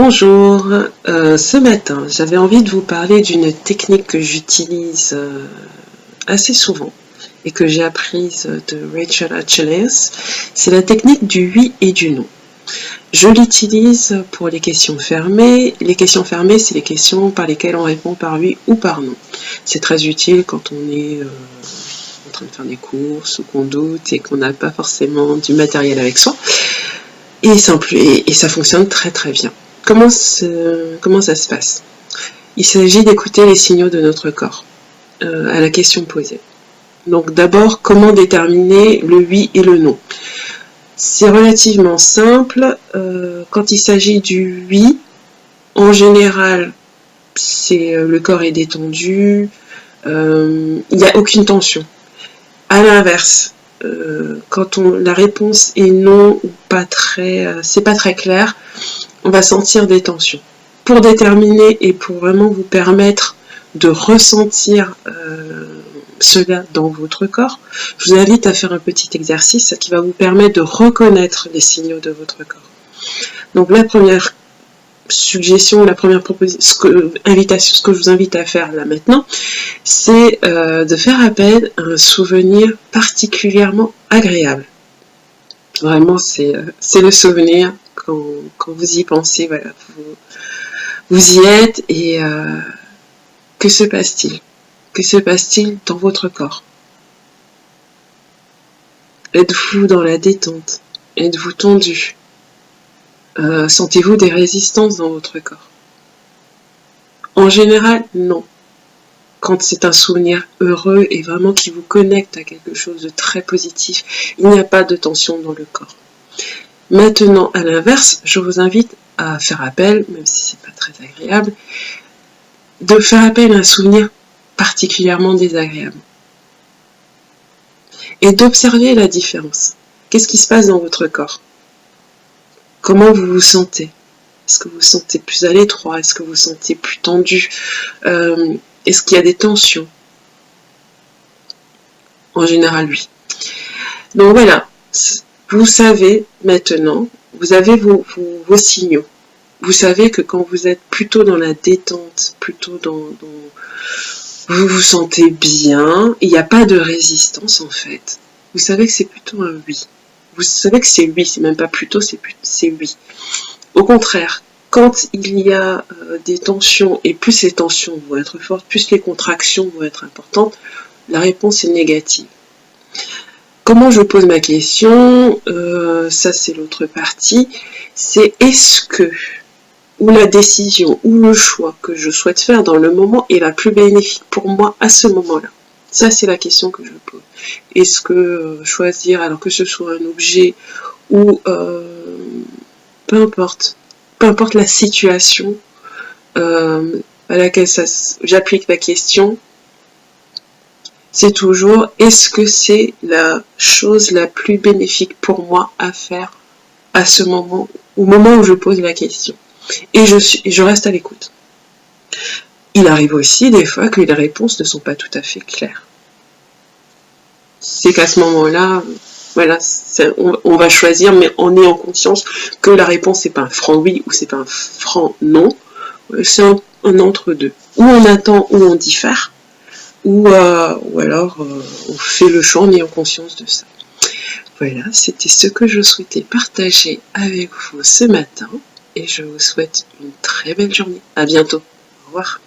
Bonjour, ce matin j'avais envie de vous parler d'une technique que j'utilise assez souvent et que j'ai apprise de Rachel Acheles. C'est la technique du oui et du non. Je l'utilise pour les questions fermées. Les questions fermées, c'est les questions par lesquelles on répond par oui ou par non. C'est très utile quand on est en train de faire des courses ou qu'on doute et qu'on n'a pas forcément du matériel avec soi. Et ça fonctionne très très bien. Comment ça se passe? Il s'agit d'écouter les signaux de notre corps à la question posée. Donc d'abord, comment déterminer le oui et le non? C'est relativement simple. Quand il s'agit du oui, en général, le corps est détendu, il n'y a aucune tension. À l'inverse, quand la réponse est non ou c'est pas très clair, on va sentir des tensions. Pour déterminer et pour vraiment vous permettre de ressentir cela dans votre corps, je vous invite à faire un petit exercice qui va vous permettre de reconnaître les signaux de votre corps. Donc la première suggestion, la première proposition, ce que je vous invite à faire là maintenant, c'est de faire appel à un souvenir particulièrement agréable. Vraiment, c'est le souvenir. Quand vous y pensez, voilà, vous y êtes et que se passe-t-il? Que se passe-t-il dans votre corps? Êtes-vous dans la détente? Êtes-vous tendu? Sentez-vous des résistances dans votre corps? En général, non. Quand c'est un souvenir heureux et vraiment qui vous connecte à quelque chose de très positif, il n'y a pas de tension dans le corps. Maintenant, à l'inverse, je vous invite à faire appel, même si c'est pas très agréable, de faire appel à un souvenir particulièrement désagréable. Et d'observer la différence. Qu'est-ce qui se passe dans votre corps? Comment vous vous sentez? Est-ce que vous vous sentez plus à l'étroit? Est-ce que vous vous sentez plus tendu? Est-ce qu'il y a des tensions? En général, oui. Donc voilà. Vous savez maintenant, vous avez vos signaux. Vous savez que quand vous êtes plutôt dans la détente, plutôt vous vous sentez bien, il n'y a pas de résistance en fait. Vous savez que c'est plutôt un oui. Vous savez que c'est oui, c'est même pas plutôt, c'est oui. Au contraire, quand il y a des tensions, et plus les tensions vont être fortes, plus les contractions vont être importantes, la réponse est négative. Comment je pose ma question? Ça c'est l'autre partie. C'est est-ce que, ou la décision, ou le choix que je souhaite faire dans le moment est la plus bénéfique pour moi à ce moment-là? Ça c'est la question que je pose. Est-ce que choisir, alors que ce soit un objet ou peu importe la situation à laquelle j'applique la question, c'est toujours est-ce que c'est la chose la plus bénéfique pour moi à faire à ce moment, au moment où je pose la question. Et je reste à l'écoute. Il arrive aussi des fois que les réponses ne sont pas tout à fait claires. C'est qu'à ce moment-là, voilà, on va choisir, mais on est en conscience que la réponse c'est pas un franc oui ou c'est pas un franc non, c'est un entre-deux. Ou on attend ou on diffère, ou alors on fait le choix en ayant conscience de ça. Voilà, c'était ce que je souhaitais partager avec vous ce matin et je vous souhaite une très belle journée. À bientôt. Au revoir.